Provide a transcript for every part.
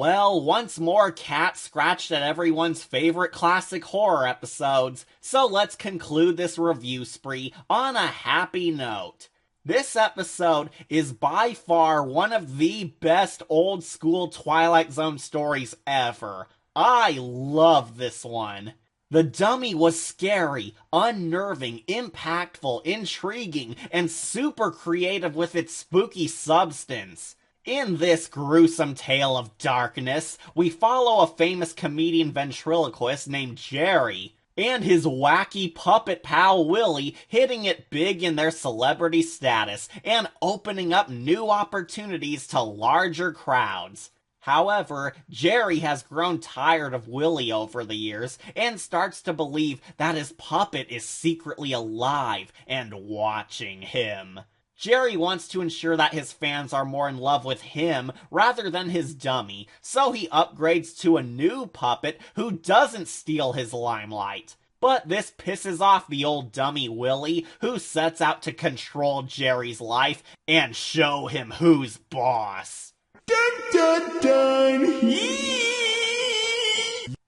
Well, once more, Cat scratched at everyone's favorite classic horror episodes, so let's conclude this review spree on a happy note. This episode is by far one of the best old school Twilight Zone stories ever. I love this one. The dummy was scary, unnerving, impactful, intriguing, and super creative with its spooky substance. In this gruesome tale of darkness, we follow a famous comedian ventriloquist named Jerry and his wacky puppet pal Willie hitting it big in their celebrity status and opening up new opportunities to larger crowds. However, Jerry has grown tired of Willie over the years and starts to believe that his puppet is secretly alive and watching him. Jerry wants to ensure that his fans are more in love with him rather than his dummy, so he upgrades to a new puppet who doesn't steal his limelight. But this pisses off the old dummy Willie, who sets out to control Jerry's life and show him who's boss. Dun dun dun!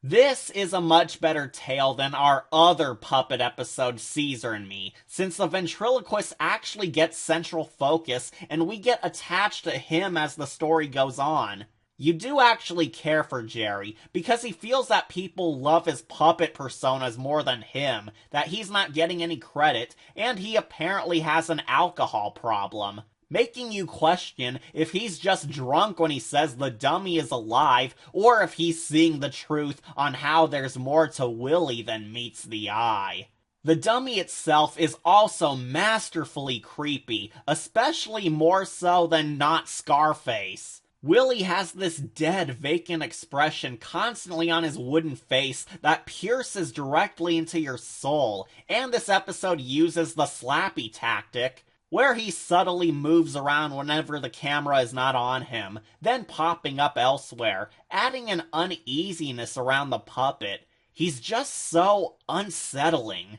This is a much better tale than our other puppet episode, Caesar and Me, since the ventriloquist actually gets central focus and we get attached to him as the story goes on. You do actually care for Jerry, because he feels that people love his puppet personas more than him, that he's not getting any credit, and he apparently has an alcohol problem, making you question if he's just drunk when he says the dummy is alive, or if he's seeing the truth on how there's more to Willie than meets the eye. The dummy itself is also masterfully creepy, especially more so than not Scarface. Willie has this dead, vacant expression constantly on his wooden face that pierces directly into your soul, and this episode uses the slappy tactic, where he subtly moves around whenever the camera is not on him, then popping up elsewhere, adding an uneasiness around the puppet. He's just so unsettling.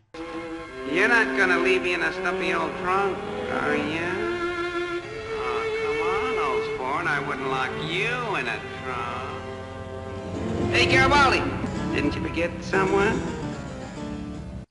You're not gonna leave me in a stuffy old trunk, are you? Oh, come on, old sport, I wouldn't lock you in a trunk. Hey, Garibaldi, didn't you forget someone?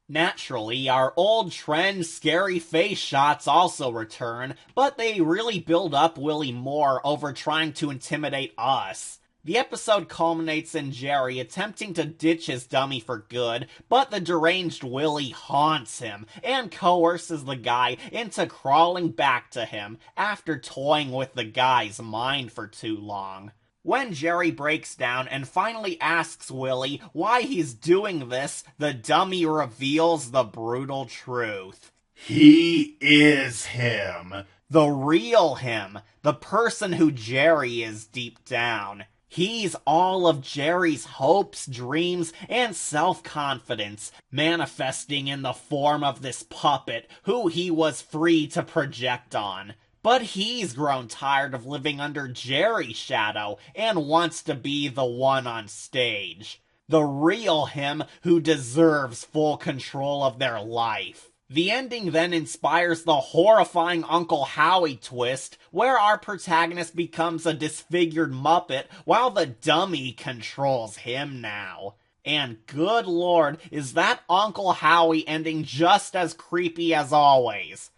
Naturally, our old trend scary face shots also return, but they really build up Willie more over trying to intimidate us. The episode culminates in Jerry attempting to ditch his dummy for good, but the deranged Willie haunts him and coerces the guy into crawling back to him after toying with the guy's mind for too long. When Jerry breaks down and finally asks Willie why he's doing this, the dummy reveals the brutal truth. He is him. The real him. The person who Jerry is deep down. He's all of Jerry's hopes, dreams, and self-confidence, manifesting in the form of this puppet who he was free to project on. But he's grown tired of living under Jerry's shadow and wants to be the one on stage. The real him who deserves full control of their life. The ending then inspires the horrifying Uncle Howie twist, where our protagonist becomes a disfigured Muppet while the dummy controls him now. And good lord, is that Uncle Howie ending just as creepy as always.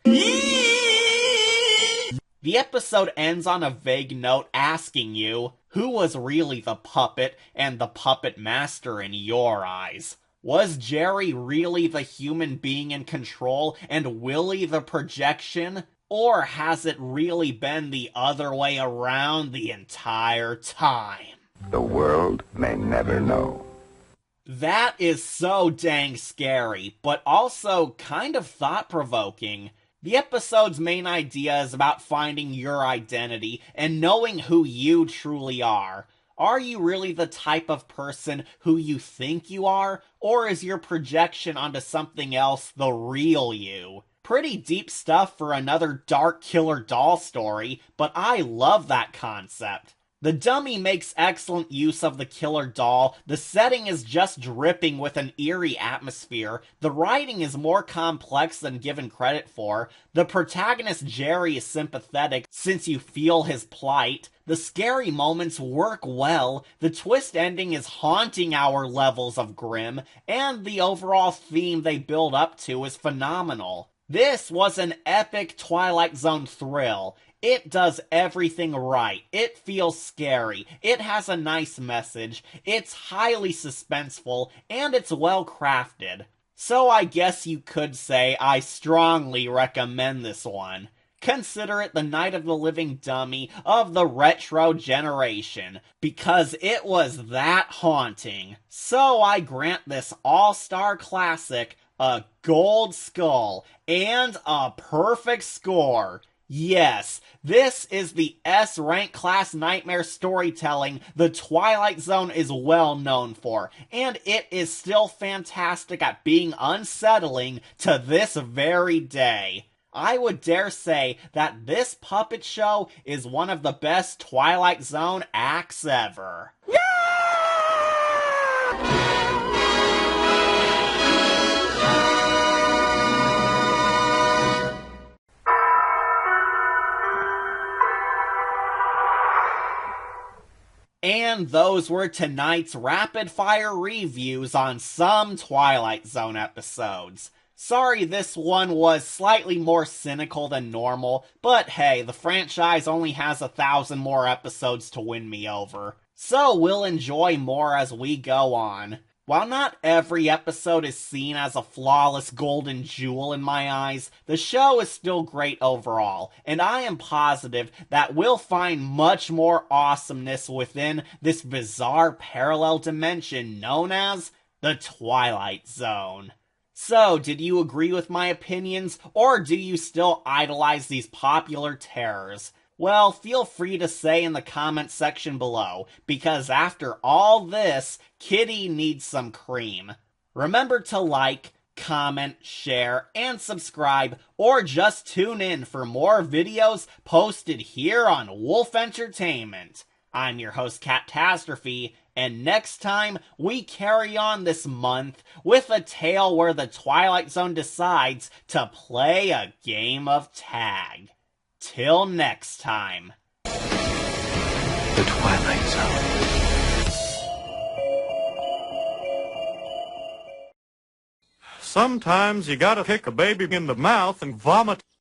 The episode ends on a vague note asking you, who was really the puppet and the puppet master in your eyes? Was Jerry really the human being in control and Willie the projection? Or has it really been the other way around the entire time? The world may never know. That is so dang scary, but also kind of thought-provoking. The episode's main idea is about finding your identity and knowing who you truly are. Are you really the type of person who you think you are, or is your projection onto something else the real you? Pretty deep stuff for another dark killer doll story, but I love that concept. The dummy makes excellent use of the killer doll, the setting is just dripping with an eerie atmosphere, the writing is more complex than given credit for, the protagonist Jerry is sympathetic since you feel his plight, The scary moments work well, the twist ending is haunting our levels of grim, and the overall theme they build up to is phenomenal. This was an epic Twilight Zone thrill. It does everything right. It feels scary. It has a nice message. It's highly suspenseful, and it's well crafted. So I guess you could say I strongly recommend this one. Consider it the Night of the Living Dummy of the retro generation, because it was that haunting. So I grant this all-star classic a gold skull and a perfect score. Yes, this is the S-rank class nightmare storytelling the Twilight Zone is well known for, and it is still fantastic at being unsettling to this very day. I would dare say that this puppet show is one of the best Twilight Zone acts ever. And those were tonight's rapid-fire reviews on some Twilight Zone episodes. Sorry this one was slightly more cynical than normal, but hey, the franchise only has 1,000 more episodes to win me over. So we'll enjoy more as we go on. While not every episode is seen as a flawless golden jewel in my eyes, the show is still great overall, and I am positive that we'll find much more awesomeness within this bizarre parallel dimension known as the Twilight Zone. So, did you agree with my opinions, or do you still idolize these popular terrors? Well, feel free to say in the comments section below, because after all this, Kitty needs some cream. Remember to like, comment, share, and subscribe, or just tune in for more videos posted here on Wolf Entertainment. I'm your host, Catastrophe, and next time, we carry on this month with a tale where the Twilight Zone decides to play a game of tag. Till next time. The Twilight Zone. Sometimes you gotta kick a baby in the mouth and vomit.